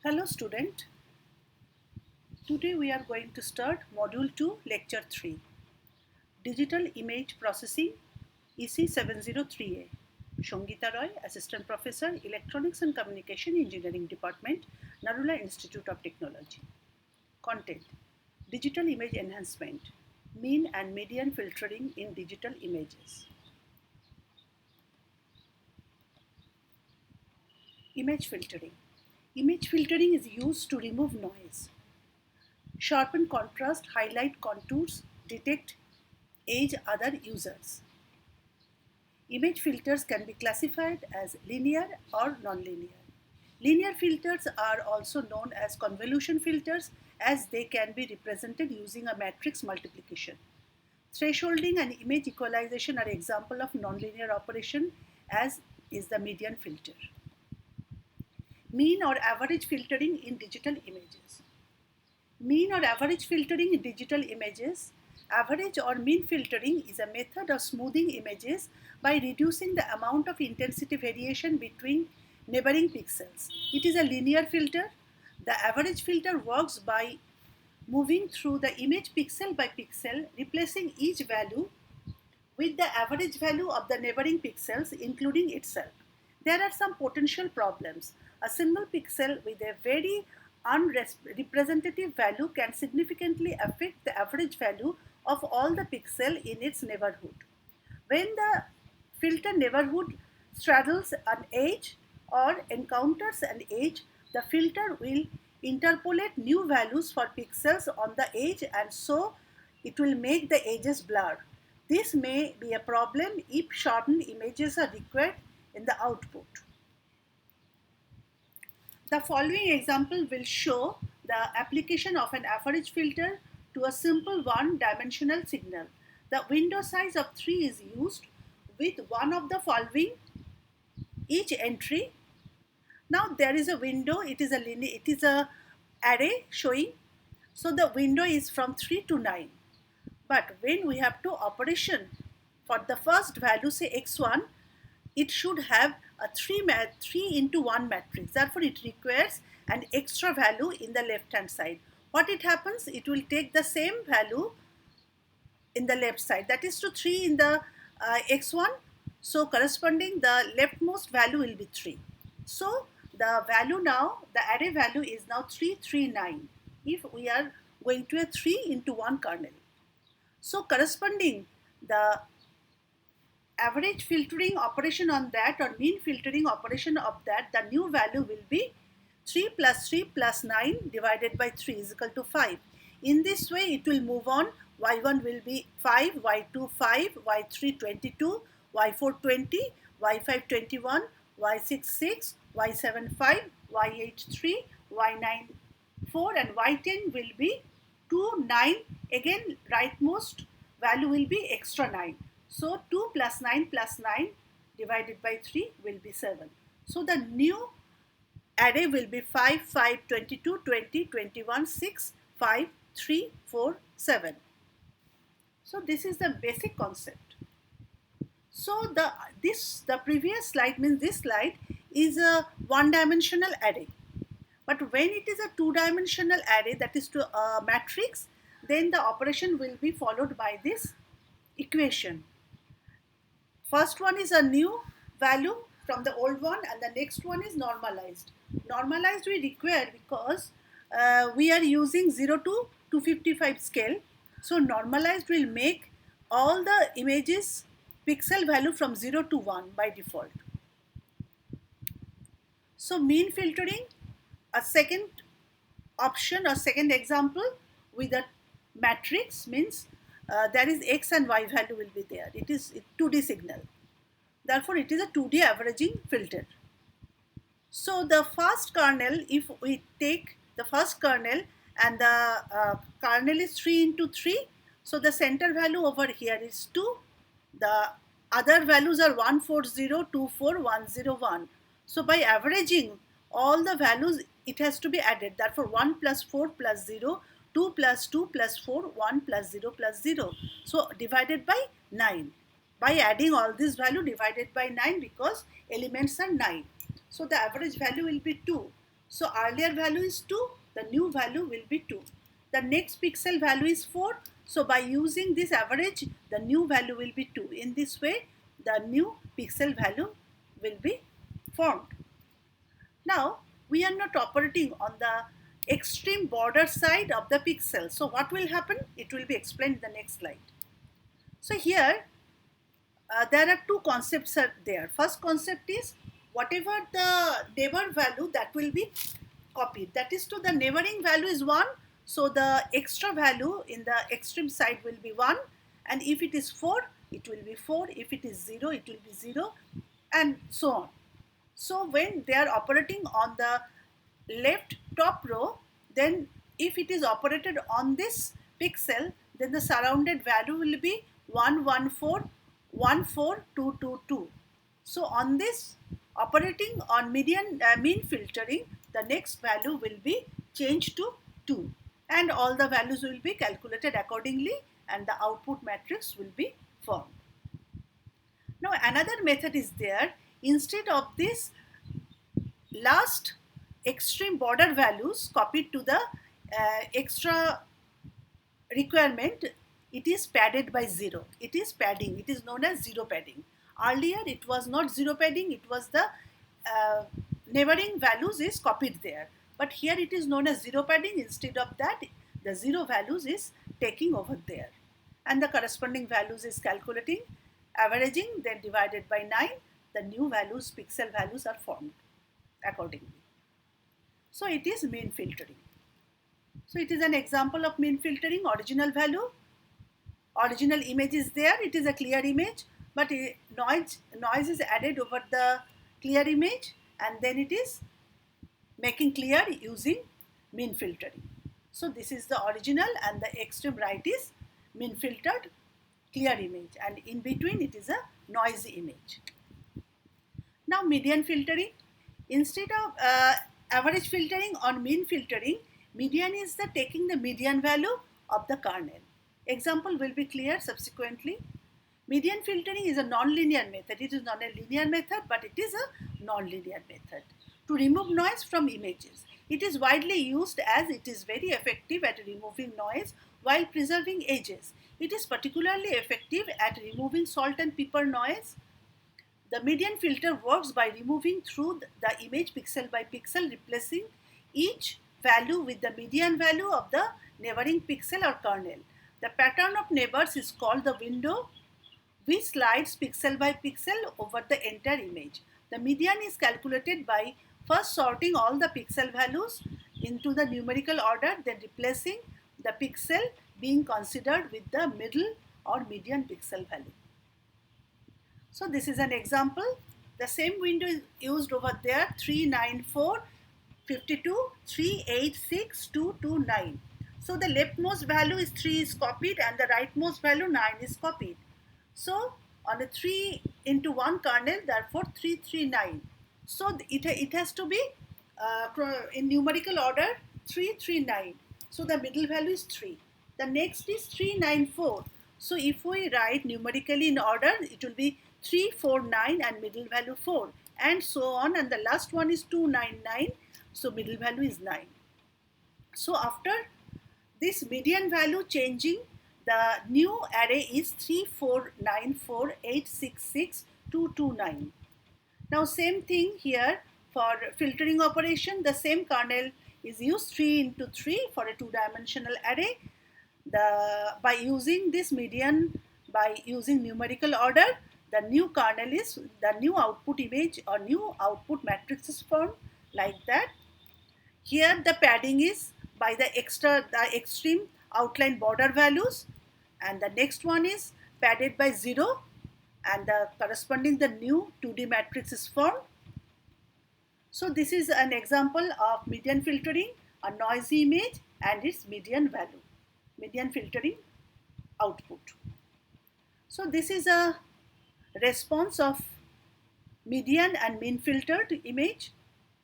Hello student, today we are going to start Module 2, Lecture 3, Digital Image Processing, EC 703A. Shongita Roy, Assistant Professor, Electronics and Communication Engineering Department, Narula Institute of Technology. Content: Digital Image Enhancement, Mean and Median Filtering in Digital Images. Image filtering. Image filtering is used to remove noise, sharpen contrast, highlight contours, detect age other users. Image filters can be classified as linear or nonlinear. Linear filters are also known as convolution filters as they can be represented using a matrix multiplication. Thresholding and image equalization are examples of nonlinear operation, as is the median filter. Mean or average filtering in digital images. Mean or average filtering in digital images. Average or mean filtering is a method of smoothing images by reducing the amount of intensity variation between neighboring pixels. It is a linear filter. The average filter works by moving through the image pixel by pixel, replacing each value with the average value of the neighboring pixels, including itself. There are some potential problems. A single pixel with a very unrepresentative value can significantly affect the average value of all the pixels in its neighborhood. When the filter neighborhood straddles an edge or encounters an edge, the filter will interpolate new values for pixels on the edge, and so it will make the edges blur. This may be a problem if shortened images are required in the output. The following example will show the application of an average filter to a simple one-dimensional signal. The window size of 3 is used with one of the following each entry. Now there is a window, it is a array showing, so the window is from 3 to 9. But when we have to operation for the first value, say x1, it should have a 3 into 1 matrix. Therefore, it requires an extra value in the left hand side. What it happens, it will take the same value in the left side, that is to 3 in the x1. So corresponding the leftmost value will be 3. So the value now, the array value is now 339 if we are going to a 3 into 1 kernel. So corresponding the average filtering operation on that or mean filtering operation of that, the new value will be 3 plus 3 plus 9 divided by 3 is equal to 5. In this way it will move on. Y1 will be 5, Y2 5, Y3 22, Y4 20, Y5 21, Y6 6, Y7 5, Y8 3, Y9 4, and Y10 will be 2, 9. Again rightmost value will be extra 9. So 2 plus 9 divided by 3 will be 7. So the new array will be 5, 5, 22, 20, 21, 6, 5, 3, 4, 7. So this is the basic concept. So the previous slide means this slide is a one-dimensional array. But when it is a two-dimensional array, that is to a matrix, then the operation will be followed by this equation. First one is a new value from the old one, and the next one is normalized. Normalized we require because we are using 0 to 255 scale. So normalized will make all the images pixel value from 0 to 1 by default. So mean filtering, a second option or second example with a matrix means there is x and y value will be there. It is a 2D signal. Therefore, it is a 2D averaging filter. So the first kernel, if we take the first kernel and the kernel is 3 into 3, so the center value over here is 2. The other values are 140, 24, 101. So by averaging all the values, it has to be added. Therefore, 1 plus 4 plus 0, 2 plus 2 plus 4, 1 plus 0 plus 0. So divided by 9. By adding all this value divided by 9 because elements are 9. So the average value will be 2. So earlier value is 2, the new value will be 2. The next pixel value is 4. So by using this average, the new value will be 2. In this way, the new pixel value will be formed. Now, we are not operating on the extreme border side of the pixel. So what will happen? It will be explained in the next slide. So here, there are two concepts are there. First concept is whatever the neighbor value, that will be copied. That is, to the neighboring value is 1. So the extra value in the extreme side will be 1. And if it is 4, it will be 4. If it is 0, it will be 0. And so on. So when they are operating on the left top row, then if it is operated on this pixel, then the surrounded value will be 114,14222. So on this, operating on mean filtering, the next value will be changed to 2, and all the values will be calculated accordingly, and the output matrix will be formed. Now another method is there. Instead of this last extreme border values copied to the extra requirement, it is padded by 0. It is padding. It is known as 0 padding. Earlier it was not 0 padding, it was the neighboring values is copied there. But here it is known as 0 padding. Instead of that, the 0 values is taking over there. And the corresponding values is calculating, averaging, then divided by 9. The new values, pixel values are formed accordingly. So it is mean filtering. So it is an example of mean filtering. Original value, original image is there. It is a clear image, but noise is added over the clear image, and then it is making clear using mean filtering. So this is the original, and the extreme right is mean filtered clear image, and in between it is a noisy image. Now median filtering. Instead of average filtering on mean filtering, median is the taking the median value of the kernel. Example will be clear subsequently. Median filtering is a non-linear method. It is not a linear method, but it is a non-linear method to remove noise from images. It is widely used as it is very effective at removing noise while preserving edges. It is particularly effective at removing salt and pepper noise. The median filter works by removing through the image pixel by pixel, replacing each value with the median value of the neighboring pixel or kernel. The pattern of neighbors is called the window, which slides pixel by pixel over the entire image. The median is calculated by first sorting all the pixel values into the numerical order, then replacing the pixel being considered with the middle or median pixel value. So this is an example. The same window is used over there, 39452 386229. So the leftmost value is 3 is copied, and the rightmost value 9 is copied. So on a 3 into 1 kernel, therefore 339. So it has to be in numerical order 339. So the middle value is 3. The next is 394. So if we write numerically in order, it will be 349 and middle value 4, and so on, and the last one is 299, so middle value is 9. So after this median value changing, the new array is 34948662229. Now same thing here for filtering operation. The same kernel is used, 3 into 3 for a 2-dimensional array. By using this median, by using numerical order, the new kernel is, the new output image or new output matrix is formed like that. Here the padding is by the extreme outline border values, and the next one is padded by 0, and the corresponding the new 2D matrix is formed. So this is an example of median filtering, a noisy image and its median value, median filtering output. So this is a response of median and mean filtered image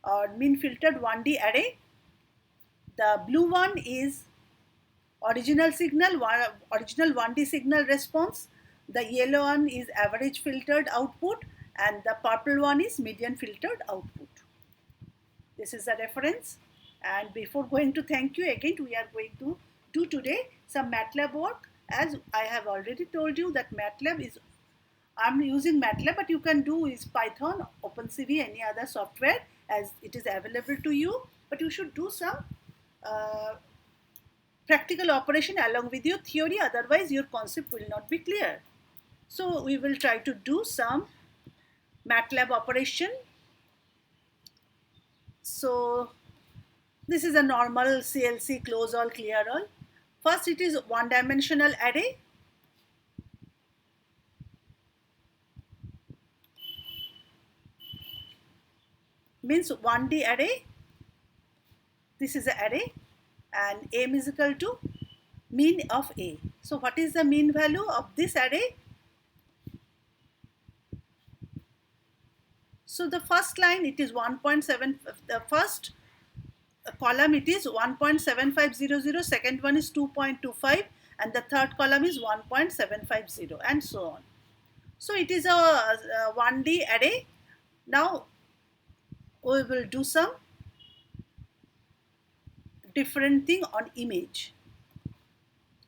or mean filtered 1D array. The blue one is original signal, original 1D signal response. The yellow one is average filtered output, and the purple one is median filtered output. This is the reference. And before going to thank you again, we are going to do today some MATLAB work. As I have already told you that MATLAB is, I'm using MATLAB, but you can do is Python, OpenCV, any other software as it is available to you. But you should do some practical operation along with your theory, otherwise your concept will not be clear. So we will try to do some MATLAB operation. So this is a normal CLC close all clear all. First it is one dimensional array. Means 1D array. This is an array and m is equal to mean of a. So what is the mean value of this array? So the first line it is 1.7, the first column it is 1.7500, second one is 2.25 and the third column is 1.750 and so on. So it is a 1D array. Now we will do some different thing on image.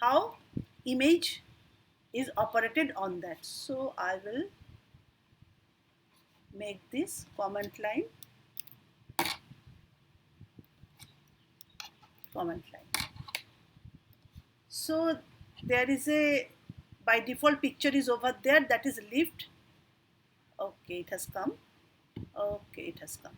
How image is operated on that. So I will make this comment line. So there is a, by default picture is over there, that is lift. Okay, it has come. Okay, it has come.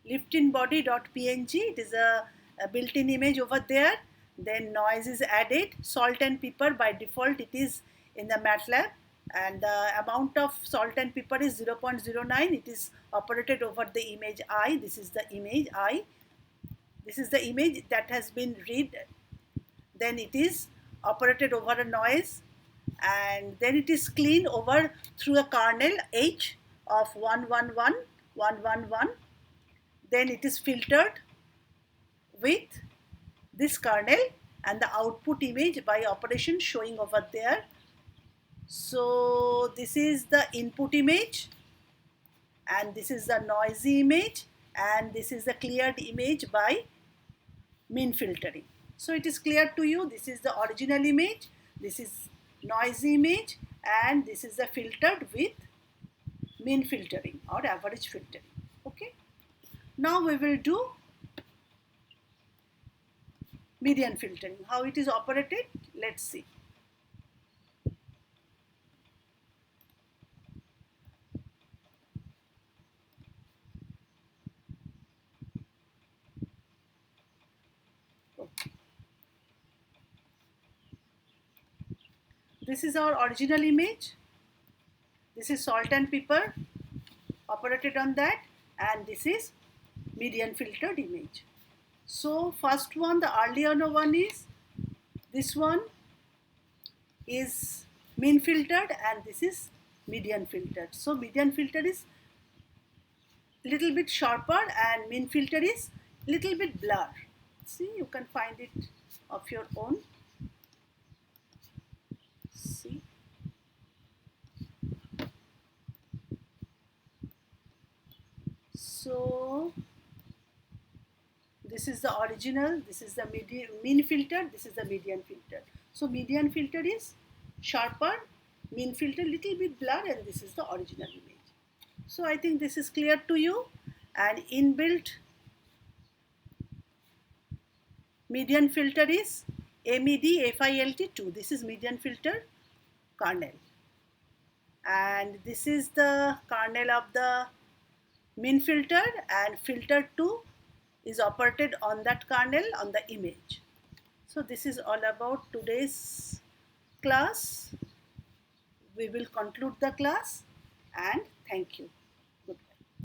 Lift in body.png, it is a built-in image over there. Then noise is added. Salt and pepper, by default it is in the MATLAB, and the amount of salt and pepper is 0.09. It is operated over the image I. This is the image I. This is the image that has been read. Then it is operated over a noise, and then it is cleaned over through a kernel H of 111. Then it is filtered with this kernel and the output image by operation showing over there. So this is the input image, and this is the noisy image, and this is the cleared image by mean filtering. So it is clear to you, this is the original image, this is noisy image, and this is the filtered with mean filtering or average filtering. Okay. Now we will do median filtering. How it is operated? Let's see. Okay. This is our original image. This is salt and pepper operated on that, and this is median filtered image. So first one, the earlier one is, this one is mean filtered and this is median filtered. So median filter is little bit sharper and mean filter is little bit blur. See, you can find it of your own. See. So this is the original, this is the mean filter, this is the median filter. So median filter is sharper, mean filter little bit blur, and this is the original image. So I think this is clear to you. And inbuilt median filter is MED-FILT2. This is median filter kernel. And this is the kernel of the mean filter, and filter 2 is operated on that kernel on the image. So this is all about today's class. We will conclude the class, and thank you.